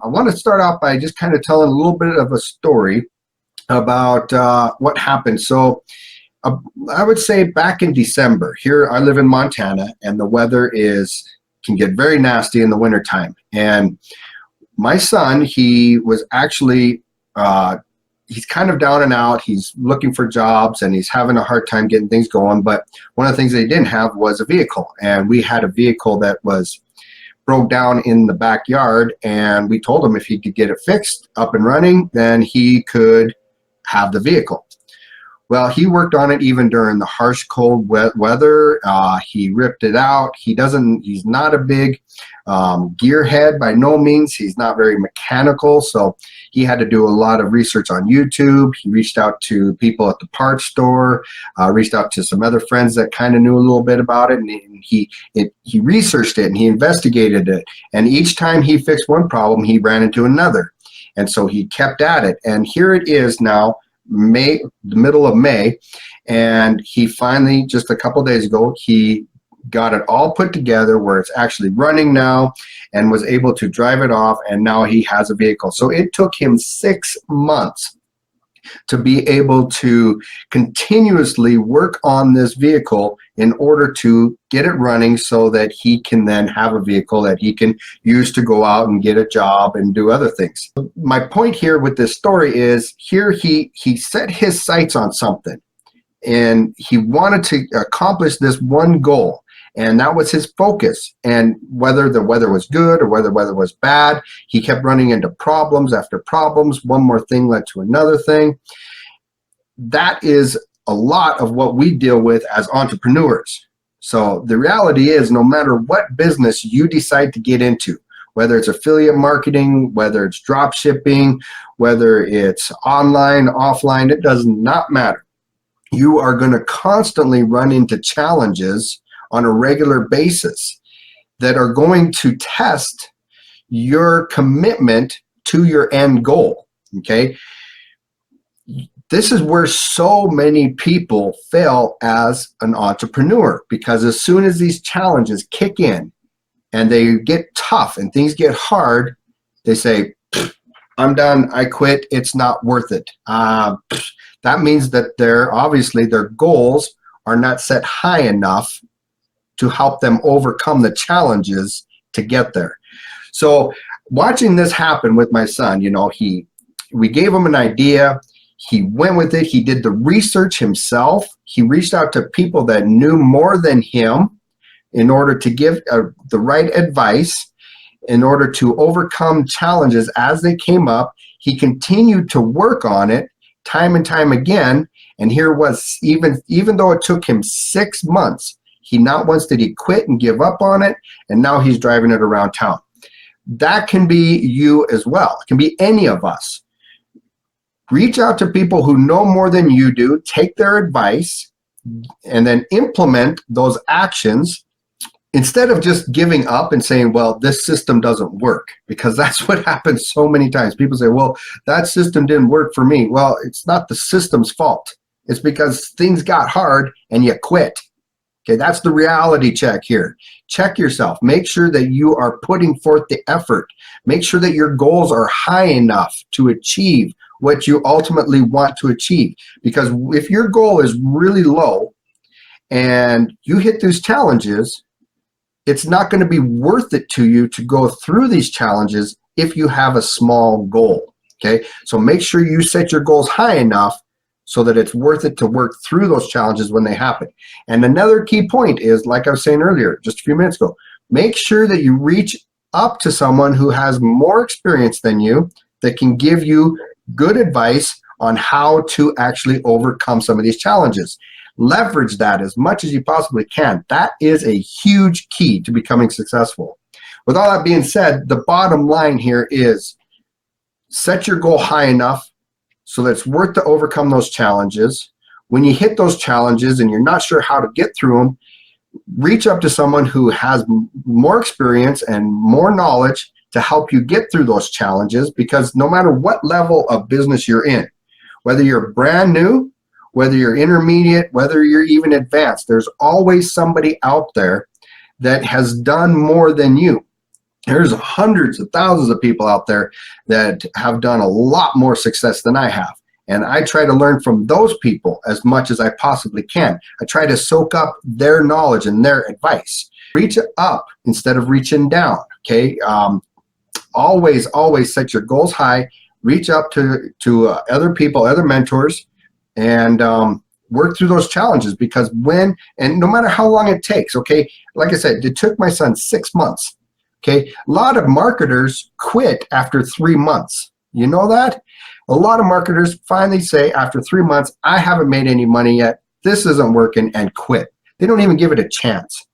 I want to start off by just kind of telling a little bit of a story about what happened. So I would say back in December, here I live in Montana, and the weather can get very nasty in the wintertime. And my son, he was actually, he's kind of down and out. He's looking for jobs and he's having a hard time getting things going. But one of the things they didn't have was a vehicle. And we had a vehicle that was broke down in the backyard, and we told him if he could get it fixed, up and running, then he could have the vehicle. Well, he worked on it even during the harsh, cold, wet weather. He ripped it out. He's not a big gearhead by no means. He's not very mechanical, so he had to do a lot of research on YouTube. He reached out to people at the parts store, reached out to some other friends that kind of knew a little bit about it, and he researched it and he investigated it. And each time he fixed one problem, he ran into another. And so he kept at it. And here it is now, the middle of May, and he finally, just a couple days ago, he got it all put together where it's actually running now and was able to drive it off, and now he has a vehicle. So it took him 6 months to be able to continuously work on this vehicle in order to get it running so that he can then have a vehicle that he can use to go out and get a job and do other things. My point here with this story is here he set his sights on something, and he wanted to accomplish this one goal. And that was his focus. And whether the weather was good or whether the weather was bad, he kept running into problems after problems. One more thing led to another thing. That is a lot of what we deal with as entrepreneurs. So the reality is, no matter what business you decide to get into, whether it's affiliate marketing, whether it's drop shipping, whether it's online, offline, it does not matter. You are going to constantly run into challenges on a regular basis that are going to test your commitment to your end goal, okay? This is where so many people fail as an entrepreneur, because as soon as these challenges kick in and they get tough and things get hard, they say, I'm done, I quit, it's not worth it. That means that obviously their goals are not set high enough to help them overcome the challenges to get there. So watching this happen with my son, we gave him an idea. He went with it. He did the research himself. He reached out to people that knew more than him in order to give the right advice, in order to overcome challenges as they came up. He continued to work on it time and time again. And here was, even though it took him 6 months, he not once did he quit and give up on it, and now he's driving it around town. That can be you as well. It can be any of us. Reach out to people who know more than you do, take their advice, and then implement those actions instead of just giving up and saying, well, this system doesn't work, because that's what happens so many times. People say, well, that system didn't work for me. Well, it's not the system's fault. It's because things got hard and you quit. Okay, that's the reality check here. Check yourself. Make sure that you are putting forth the effort. Make sure that your goals are high enough to achieve what you ultimately want to achieve. Because if your goal is really low and you hit these challenges, it's not going to be worth it to you to go through these challenges if you have a small goal. Okay, so make sure you set your goals high enough so that it's worth it to work through those challenges when they happen. And another key point is, like I was saying earlier, just a few minutes ago, make sure that you reach up to someone who has more experience than you, that can give you good advice on how to actually overcome some of these challenges. Leverage that as much as you possibly can. That is a huge key to becoming successful. With all that being said, the bottom line here is set your goal high enough so that it's worth to overcome those challenges. When you hit those challenges and you're not sure how to get through them, reach up to someone who has more experience and more knowledge to help you get through those challenges, because no matter what level of business you're in, whether you're brand new, whether you're intermediate, whether you're even advanced, there's always somebody out there that has done more than you. There's hundreds of thousands of people out there that have done a lot more success than I have. And I try to learn from those people as much as I possibly can. I try to soak up their knowledge and their advice. Reach up instead of reaching down, okay? Always set your goals high. Reach up to other people, other mentors, and work through those challenges, because and no matter how long it takes, okay? Like I said, it took my son 6 months. Okay, a lot of marketers quit after 3 months. You know that? A lot of marketers finally say after 3 months, I haven't made any money yet, this isn't working, and quit. They don't even give it a chance.